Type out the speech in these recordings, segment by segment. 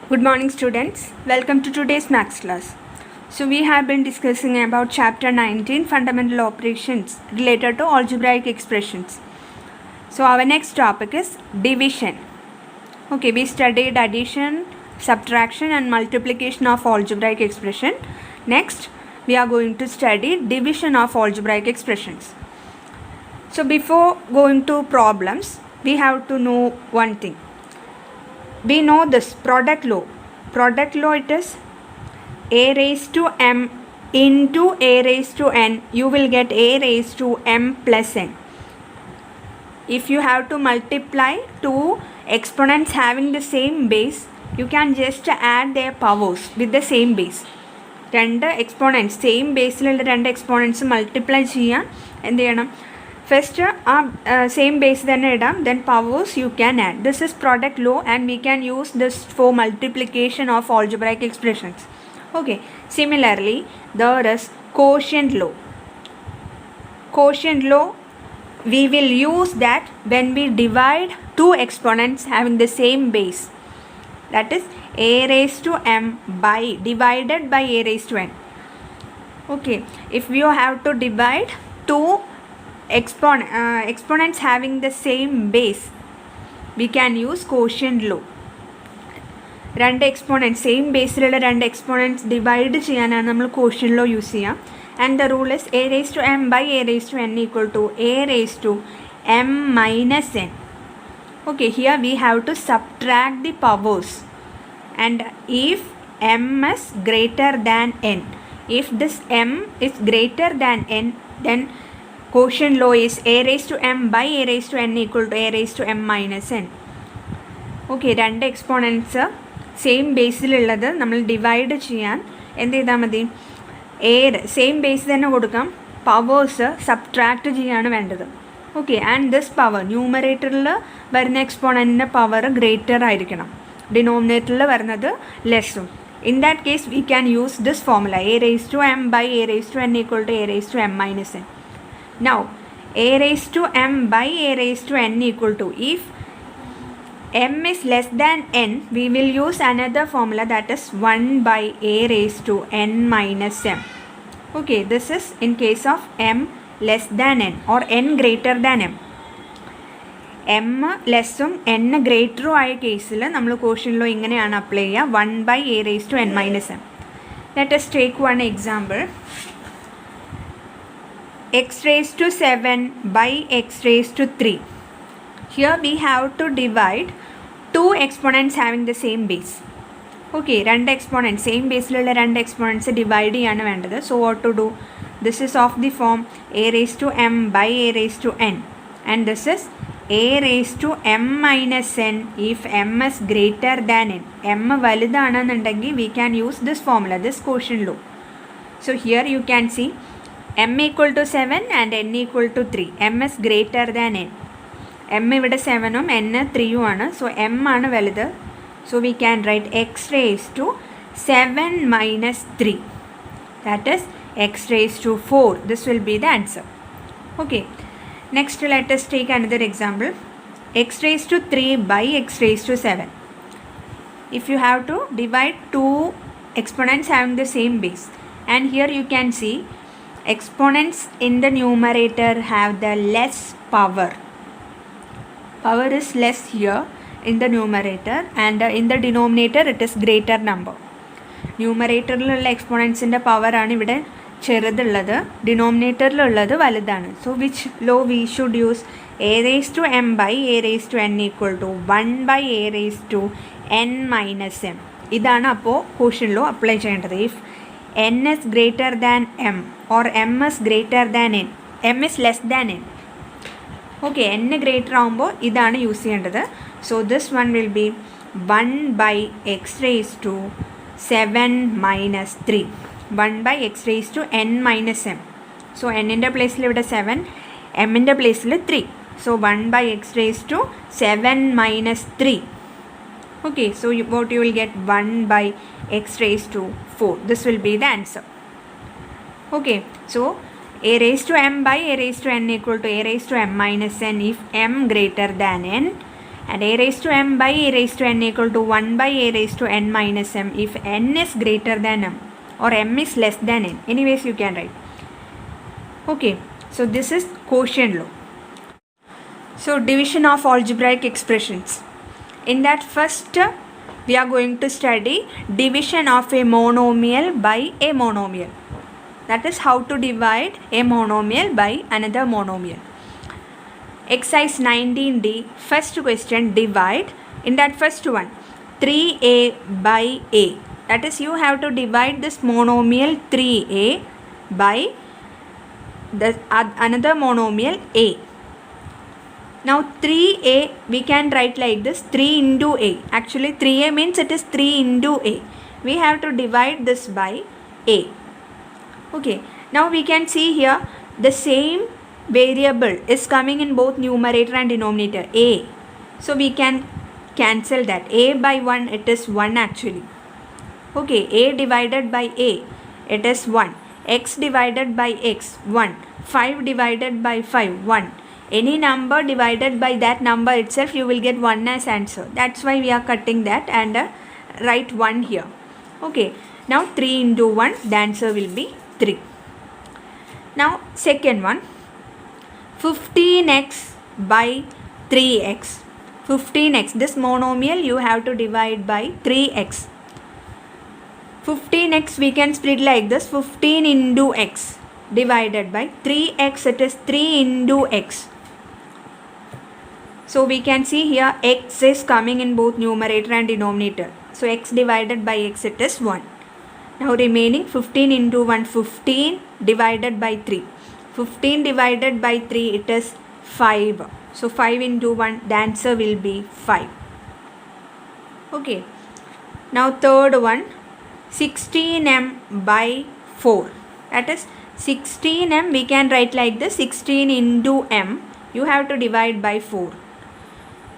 Good morning students, welcome to today's maths class. So we have been discussing about chapter 19 fundamental operations related to algebraic expressions. So our next topic is division. Okay, we studied addition, subtraction and multiplication of algebraic expression. Next we are going to study division of algebraic expressions. So before going to problems, we have to know one thing. We know this product law. Product law, it is a raised to m into a raised to n. You will get a raised to m plus n. If you have to multiply two exponents having the same base, you can just add their powers with the same base. രണ്ട് exponents same ബേസിലുള്ള രണ്ട് exponents multiply ചെയ്യാൻ എന്ത് ചെയ്യണം? First ആ same base തന്നെ ഇടാം, then powers you can add. This is product law and we can use this four multiplication of algebraic expressions. Okay, similarly there is quotient law. Quotient law, we will use that when we divide two exponents having the same base, that is a raised to m by divided by a raised to n. Okay, if you have to divide two exponents having the same base, we can use quotient law. രണ്ട് exponent same ബേസിലുള്ള രണ്ട് exponents divide ചെയ്യാനാണ് നമ്മൾ quotient law use ചെയ്യുക. And the rule is a raised to m by a raised to n equal to a raised to m minus n. Okay, here we have to subtract the powers, and if m is greater than n, if this m is greater than n, then quotient law is a raised to m by a raised to n equal to a raised to m minus n. Okay, രണ്ട് എക്സ്പോണൻറ്റ്സ് same ബേസിലുള്ളത് നമ്മൾ divide ചെയ്യാൻ എന്ത് ചെയ്താൽ മതി? Same base തന്നെ കൊടുക്കാം, powers subtract ചെയ്യാണ് വേണ്ടത്. ഓക്കെ, ആൻഡ് ദിസ് പവർ ന്യൂമറേറ്ററിൽ വരുന്ന എക്സ്പോണൻറ്റിൻ്റെ പവർ ഗ്രേറ്റർ ആയിരിക്കണം, ഡിനോമിനേറ്ററിൽ വരുന്നത് ലെസ്സും. In that case we can use this formula a raised to m by a raised to n equal to a raised to m minus n. Now a raised to m by a raised to n equal to, if m is less than n, we will use another formula, that is 1 by a raised to n minus m. Okay, this is in case of m less than n or n greater than m. m ലെസ്സും n ഗ്രേറ്ററും ആയ കേസിൽ നമ്മൾ quotient law ഇങ്ങനെയാണ് apply ചെയ്യുക, 1 by a raised to n minus m. Let us take one example. x raised to 7 by x raised to 3. Here we have to divide two exponents having the same base. Okay, രണ്ട് exponent same ബേസിലുള്ള രണ്ട് exponents divide ചെയ്യാണ് വേണ്ടത്. So what to do? This is of the form a raised to m by a raised to n, and this is a raised to m minus n if m is greater than n. m വലുതാണെന്നുണ്ടെങ്കിൽ we can use this formula, this quotient law. So here you can see m equal to 7 and n equal to 3. m is greater than n. m ഇവിടെ 7ഉം n 3ഉം ആണ്. So m ആണ് വലുത്. So we can write x raised to 7 minus 3. That is x raised to 4. This will be the answer. Okay. Next let us take another example. x raised to 3 by x raised to 7. If you have to divide two exponents having the same base, and here you can see exponents in the numerator have the less power. Power is less here in the numerator, and in the denominator it is greater number. ന്യൂമറേറ്ററിലുള്ള എക്സ്പോണൻസിൻ്റെ പവറാണ് ഇവിടെ ചെറുതുള്ളത്, ഡിനോമിനേറ്ററിലുള്ളത് വലുതാണ്. So which low we should use? a raised to m by a raised to n equal to 1 by a raised to n minus m. ഇതാണ് അപ്പോൾ quotient law apply ചെയ്യേണ്ടത്. If n is greater than m or m is greater than n, m is less than n. Okay, n greater ആകുമ്പോൾ ഇതാണ് use ചെയ്യേണ്ടത്. So this one will be 1 by x raised to 7 minus 3. 1 by x raised to n minus m. So എന്നിൻ്റെ പ്ലേസിൽ ഇവിടെ 7, എമ്മിൻ്റെ പ്ലേസിൽ 3. So 1 by x raised to 7 minus 3. Okay, so what you will get? 1 by x raised to 4. This will be the answer. Okay, so a raised to m by a raised to n equal to a raised to m minus n if m greater than n, and a raised to m by a raised to n equal to 1 by a raised to n minus m if n is greater than m or m is less than n. Anyways, you can write. Okay, so this is quotient law. So division of algebraic expressions. In that first we are going to study division of a monomial by a monomial. That is how to divide a monomial by another monomial. Exercise 19D, first question, divide. In that first one, 3a by a. That is, you have to divide this monomial 3a by another monomial a. Now 3a we can write like this, 3 into a. Actually 3a means it is 3 into a. We have to divide this by a. Okay, now we can see here the same variable is coming in both numerator and denominator, a. So we can cancel that. A by 1, it is 1 actually. Okay, a divided by a, it is 1. X divided by x, 1. 5 divided by 5, 1. Any number divided by that number itself, you will get 1 as answer. That's why we are cutting that and write 1 here. Okay, now 3 into 1, the answer will be 3. Now second one, 15x by 3x. 15x, this monomial you have to divide by 3x. 15x we can split like this, 15 into x divided by 3x, it is 3 into x. So we can see here x is coming in both numerator and denominator. So x divided by x, it is 1. Now remaining 15 into 1, 15 divided by 3. 15 divided by 3, it is 5. So 5 into 1, the answer will be 5. Okay. Now third one, 16m by 4. That is 16m we can write like this, 16 into m. You have to divide by 4.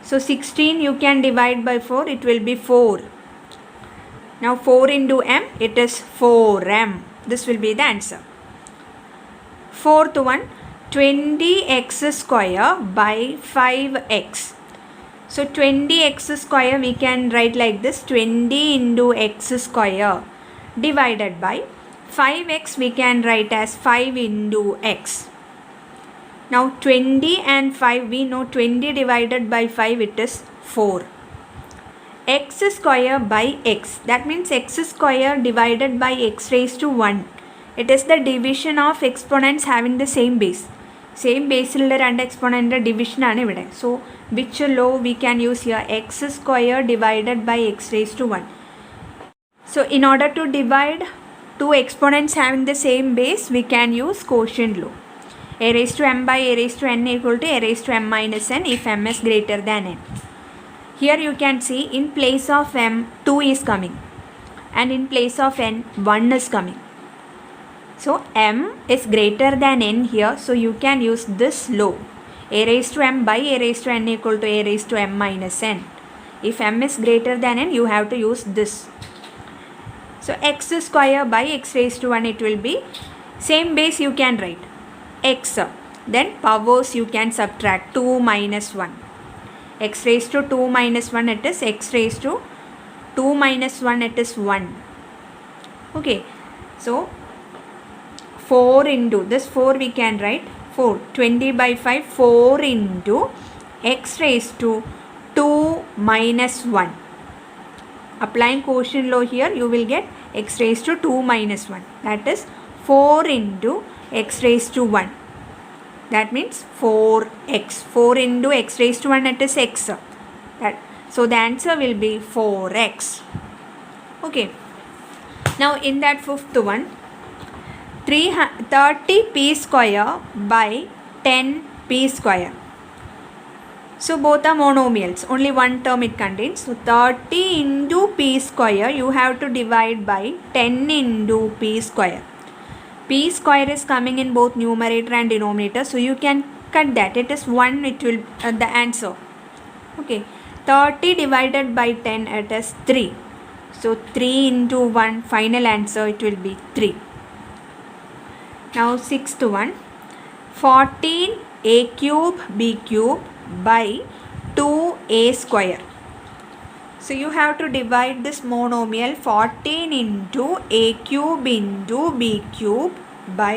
So 16 you can divide by 4, it will be 4. Now 4 into m, it is 4m. This will be the answer. Fourth one, 20x square by 5x. So 20x square we can write like this, 20 into x square divided by 5x we can write as 5 into x. Now 20 and 5, we know 20 divided by 5, it is 4. X square by x, that means x square divided by x raised to 1. It is the division of exponents having the same base. Same base and exponent division ആണ് ഇവിടെ. So which law we can use here? X square divided by x raised to 1. So in order to divide two exponents having the same base, we can use quotient law. A raised to m by a raised to n equal to a raised to m minus n if m is greater than n. Here you can see in place of m 2 is coming and in place of n 1 is coming. So m is greater than n here, so you can use this law. A raised to m by a raised to n equal to a raised to m minus n. If m is greater than n, you have to use this. So x square by x raised to 1, it will be same base you can write x. Then powers you can subtract 2 minus 1. X raised to 2 minus 1, it is x raised to 2 minus 1, it is 1. Okay, so 4 into this 4 we can write 4. 20 by 5, 4 into x raised to 2 minus 1. Applying quotient law here, you will get x raised to 2 minus 1. That is 4 into x raised to 1. That means 4x. 4 into x raised to 1, it is x. So the answer will be 4x. Okay. Now in that fifth one, 30p square by 10p square. So both are monomials, only one term it contains. So 30 into p square you have to divide by 10 into p square. P square is coming in both numerator and denominator, so you can cut that. It is 1, it will the answer. Okay, 30 divided by 10, it is 3. So 3 into 1, final answer, it will be 3. Now sixth one, 14 a cube b cube by 2 a square. So you have to divide this monomial 14 into a cube into b cube by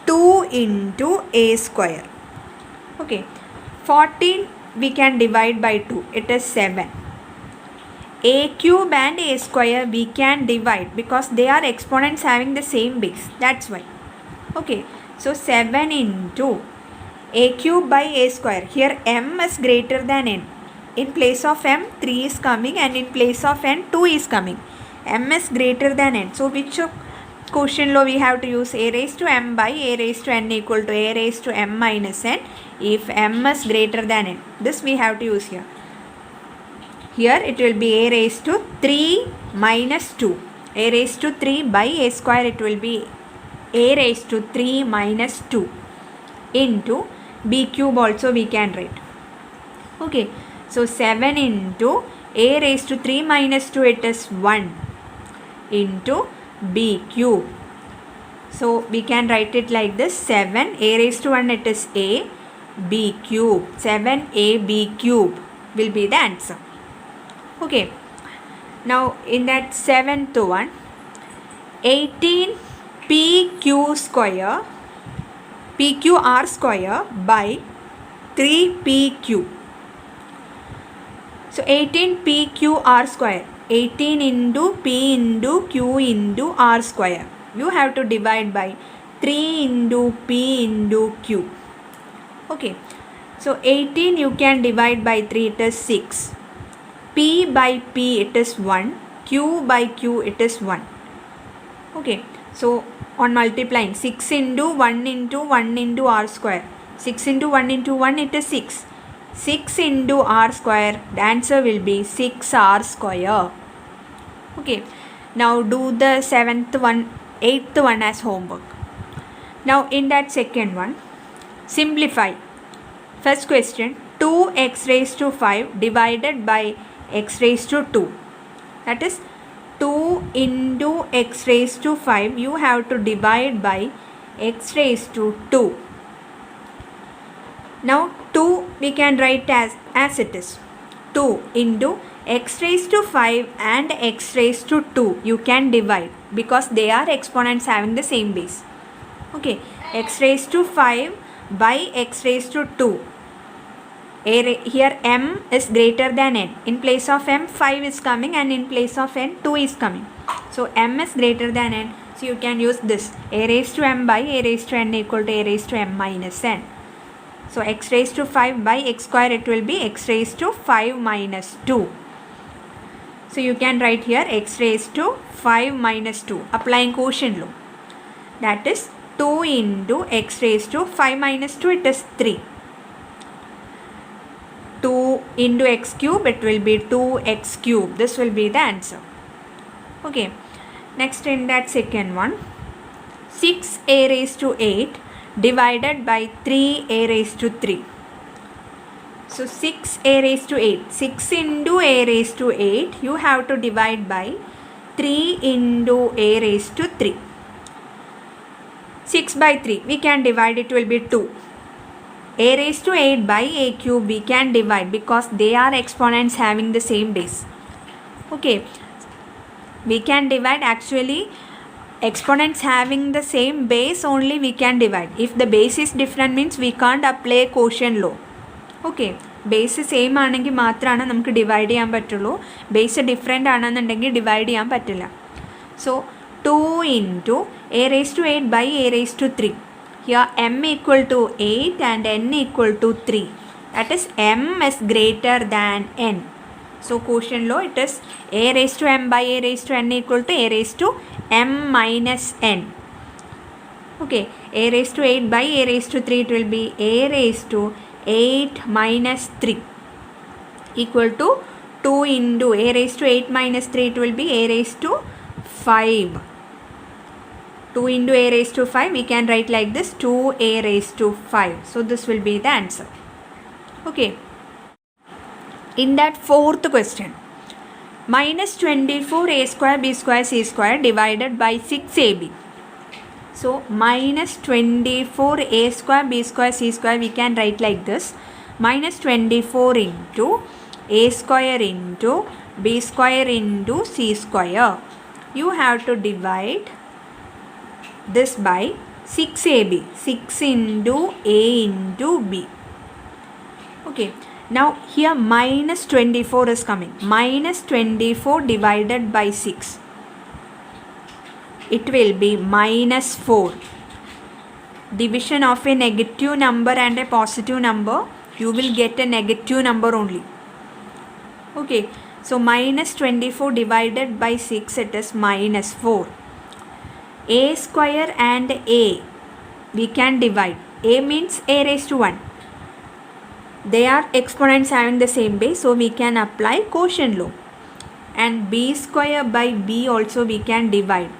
2 into a square. Okay, 14 we can divide by 2, it is 7. A cube and a square we can divide because they are exponents having the same base, that's why. Okay, so 7 into a cube by a square. Here m is greater than n. In place of m 3 is coming and in place of n 2 is coming. M is greater than n. So which quotient law we have to use? A raised to m by a raised to n equal to a raised to m minus n if m is greater than n. This we have to use here. Here it will be a raised to 3 minus 2. A raised to 3 by a square, it will be a raised to 3 minus 2 into b cube also we can write. Okay, so 7 into a raised to 3 minus 2, it is 1 into b cube. So we can write it like this: 7 a raised to 1, it is a, b cube, 7ab cube will be the answer. Okay, now in that 7th one, 18 pq square pqr square by 3pq. So 18 pqr square, 18 into p into q into r square. You have to divide by 3 into p into q. Okay, so 18 you can divide by 3, it is 6. P by p it is 1. Q by q it is 1. Okay, so on multiplying 6 into 1 into 1 into r square. 6 into 1 into 1, it is 6. 6 into r square, the answer will be 6r square. Okay, now do the 8th one as homework. Now in that second one, simplify. First question, 2x raised to 5 divided by x raised to 2. That is 2 into x raised to 5, you have to divide by x raised to 2. Now 2 we can write as it is. 2 into x raised to 5 and x raised to 2 you can divide because they are exponents having the same base. Okay, x raised to 5 by x raised to 2. Here m is greater than n. In place of m 5 is coming and in place of n 2 is coming. So m is greater than n. So you can use this: a raised to m by a raised to n equal to a raised to m minus n. So x raised to 5 by x square, it will be x raised to 5 minus 2. So you can write here x raised to 5 minus 2 applying quotient law. That is 2 into x raised to 5 minus 2, it is 3. 2 into x cube, it will be 2x cube. This will be the answer. Okay, next in that second one, 6a raised to 8 divided by 3a raised to 3. So 6a raised to 8, 6 into a raised to 8, you have to divide by 3 into a raised to 3. 6 by 3 we can divide, it will be 2. A raised to 8 by a cube we can divide because they are exponents having the same base. Okay, we can divide, actually exponents having the same base only we can divide. If the base is different means we can't apply quotient law. Okay, base same ആണെങ്കിൽ മാത്രമാണ് നമുക്ക് divide ചെയ്യാൻ പറ്റുള്ളൂ. Base different ആണെന്നുണ്ടെങ്കിൽ divide ചെയ്യാൻ പറ്റില്ല. So 2 into a raised to 8 by a raised to 3. Here m equal to 8 and n equal to 3. That is m is greater than n. So quotient law, it is a raised to m by a raised to n equal to a raised to m minus n. Okay, a raised to 8 by a raised to 3, it will be a raised to 8 minus 3 equal to 2 into a raised to 8 minus 3, it will be a raised to 5. 2 into a raised to 5 we can write like this: 2a raised to 5. So this will be the answer. Okay, in that fourth question, minus 24 a square b square c square divided by 6ab. So minus 24 a square b square c square we can write like this: minus 24 into a square into b square into c square. You have to divide this by 6ab, 6 into a into b. Okay, now here minus 24 is coming. Minus 24 divided by 6, it will be minus 4. Division of a negative number and a positive number, you will get a negative number only. Okay, so minus 24 divided by 6, it is minus 4. A square and a, we can divide. A means a raised to 1. They are exponents having the same base, so we can apply quotient law. And b square by b also we can divide.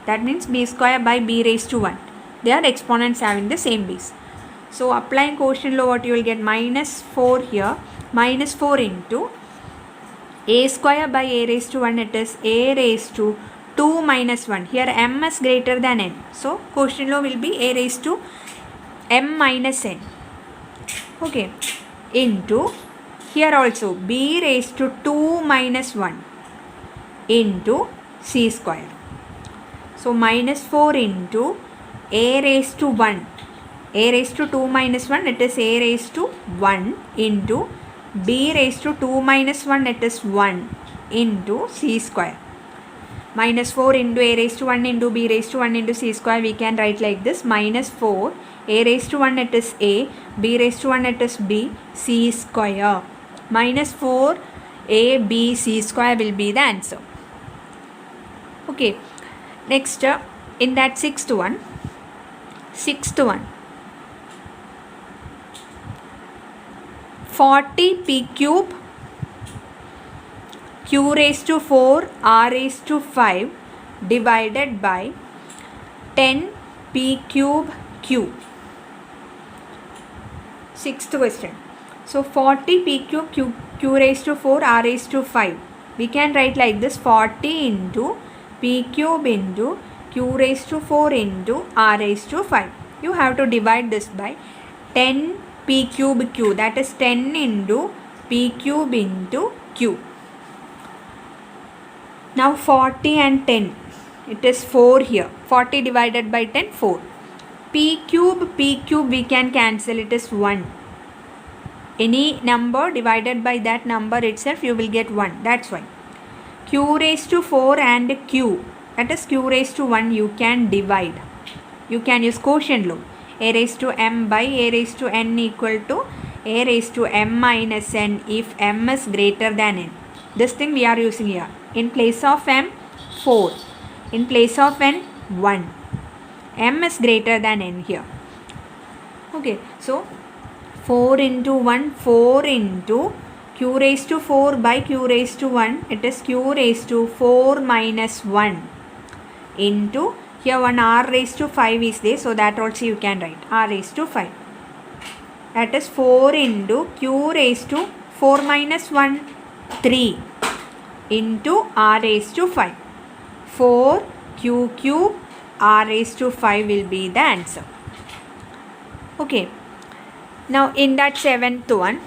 That means b square by b raised to 1. They are exponents having the same base. So applying quotient law, what you will get? Minus 4 here. Minus 4 into a square by a raised to 1, it is a raised to 2 minus 1. Here m is greater than n. So quotient law will be a raised to m minus n. Okay. Into here also b raised to 2 minus 1 into c square. So minus 4 into a raised to 1. A raised to 2 minus 1, it is a raised to 1 into b raised to 2 minus 1, it is 1 into c square. Minus 4 into a raised to 1 into b raised to 1 into c square, we can write like this. Minus 4, a raised to 1, it is a, b raised to 1, it is b, c square. Minus 4 a b c square will be the answer. Okay, next in that sixth one, 40 p cube q raised to 4 r raised to 5 divided by 10 p cube q. Sixth question. So 40 p cube q raised to 4 r raised to 5. We can write like this: 40 into p cube into q raised to 4 into r raised to 5. You have to divide this by 10 p cube q, that is 10 into p cube into q. Now 40 and 10, it is 4 here. 40 divided by 10, 4. p cube we can cancel, it is 1. Any number divided by that number itself, you will get 1. That's why q raised to 4 and q, that is q raised to 1, you can divide. You can use quotient law. A raised to m by a raised to n equal to a raised to m minus n if m is greater than n. This thing we are using here. In place of m, 4. In place of n, 1. M is greater than n here. Okay, so 4 into 1, 4 into q raised to 4 by q raised to 1, it is q raised to 4 minus 1 into, here one r raised to 5 is there, so that also you can write r raised to 5. That is 4 into q raised to 4 minus 1, 3 into r raised to 5. 4 q cube r raised to 5 will be the answer. Okay. Now in that seventh one,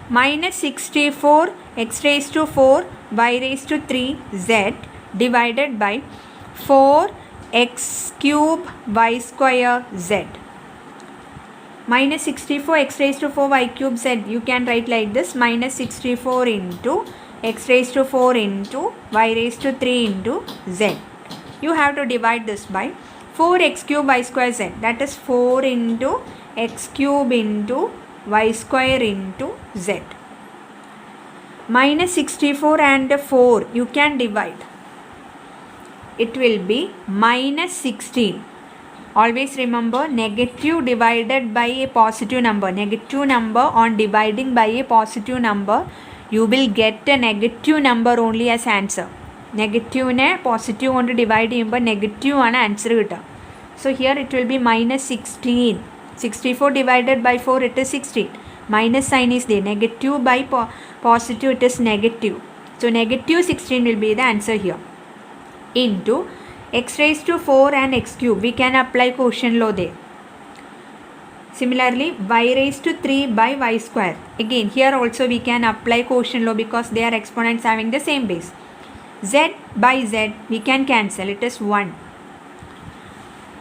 minus 64 x raised to 4 y raised to 3 z divided by 4 x cube y square z. Minus 64 x raised to 4 y cube z, you can write like this: minus 64 into x raised to 4 into y raised to 3 into z. You have to divide this by 4x cube y square z, that is 4 into x cube into y square into z. Minus 64 and 4, you can divide. It will be minus 16. Always remember, negative divided by a positive number. Negative number on dividing by a positive number, you will get a negative number only as answer. Negative ne positive on divide ചെയ്യുമ്പോൾ negative ആണ് answer കിട്ടുക. So here it will be minus 16. 64 divided by 4, it is 16. Minus sign is there. Negative by positive, it is negative. So negative 16 will be the answer here. Into x raised to 4 and x cube, we can apply quotient law there. Similarly, y raised to 3 by y square. Again, here also we can apply quotient law because they are exponents having the same base. Z by z we can cancel, it is 1.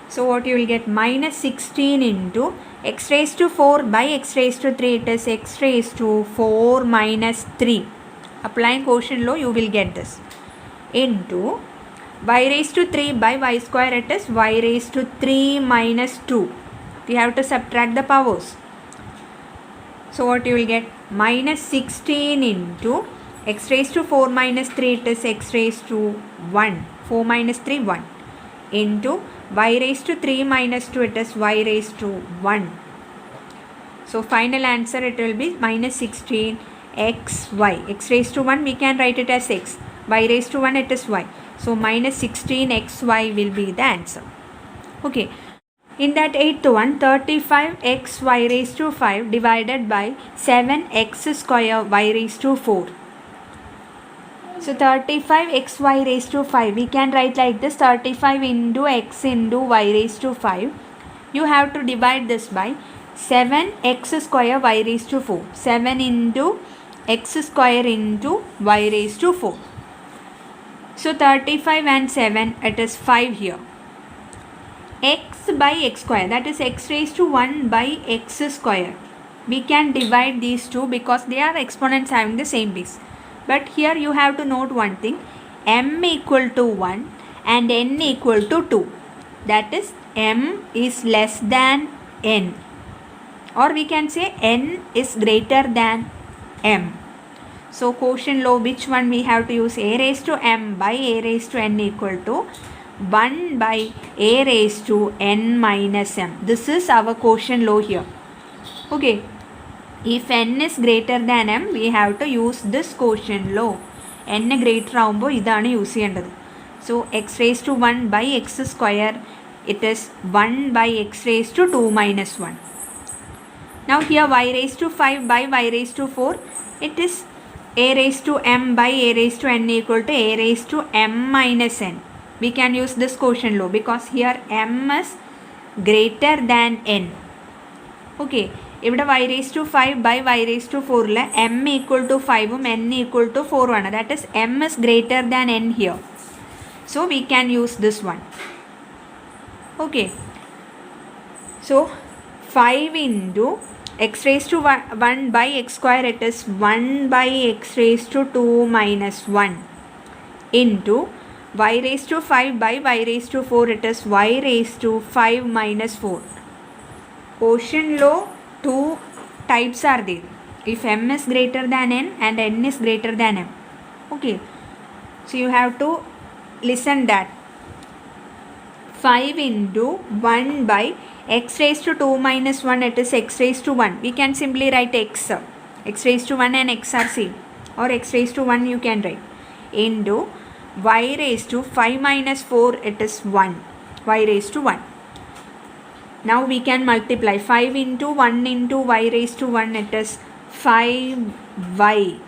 So what you will get, minus 16 into x raised to 4 by x raised to 3, it is x raised to 4 minus 3. Applying quotient law you will get this, into y raised to 3 by y square, it is y raised to 3 minus 2. We have to subtract the powers. So what you will get, minus 16 into x raised to 4 minus 3, it is x raised to 1. 4 minus 3, 1. Into y raised to 3 minus 2, it is y raised to 1. So final answer it will be minus 16 xy. X raised to 1 we can write it as x. Y raised to 1 it is y. So minus 16 xy will be the answer. Okay. In that 8th one, 35x y raised to 5 divided by 7x square y raised to 4. So 35x y raised to 5, we can write like this, 35 into x into y raised to 5. You have to divide this by 7x square y raised to 4. 7 into x square into y raised to 4. So 35 and 7, it is 5 here. X by x square, that is x raised to 1 by x square. We can divide these two because they are exponents having the same base. But here you have to note one thing, m equal to 1 and n equal to 2. That is m is less than n, or we can say n is greater than m. So quotient law, which one we have to use? A raised to m by a raised to n equal to 1 by a raised to n minus m. This is our quotient law here. Okay. If n is greater than m, we have to use this quotient law. n greater ആവുമ്പോൾ ഇതാണ് use ചെയ്യേണ്ടത്. So x raised to 1 by x square, it is 1 by x raised to 2 minus 1. Now here y raised to 5 by y raised to 4, it is a raised to m by a raised to n equal to a raised to m minus n. We can use this quotient law because here m is greater than n. Okay, ഇവിടെ y raised to 5 by y raised to 4 ലെ m equal to 5 ഉം n equal to 4 ആണ്. That is m is greater than n here. So we can use this one. Okay. So 5 into x raised to 1 by x square, it is 1 by x raised to 2 minus 1 into y raised to 5 by y raised to 4, it is y raised to 5 minus 4. Quotient law, two types are there. If m is greater than n and n is greater than m. Okay. So you have to listen that. 5 into 1 by x raised to 2 minus 1, it is x raised to 1. We can simply write x. X raised to 1 and x are same. Or x raised to 1 you can write. Into y raised to 5 minus 4, it is 1. Y raised to 1. Now we can multiply 5 into 1 into y raised to 1, it is 5y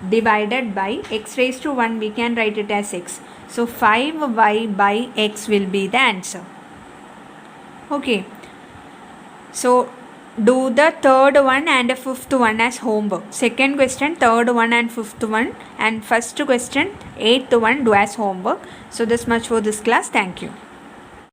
divided by x raised to 1, we can write it as x. So 5y by x will be the answer. Okay. So do the third one and the fifth one as homework. Second question, third one and fifth one, and first question, eighth one do as homework. So this much for this class. Thank you.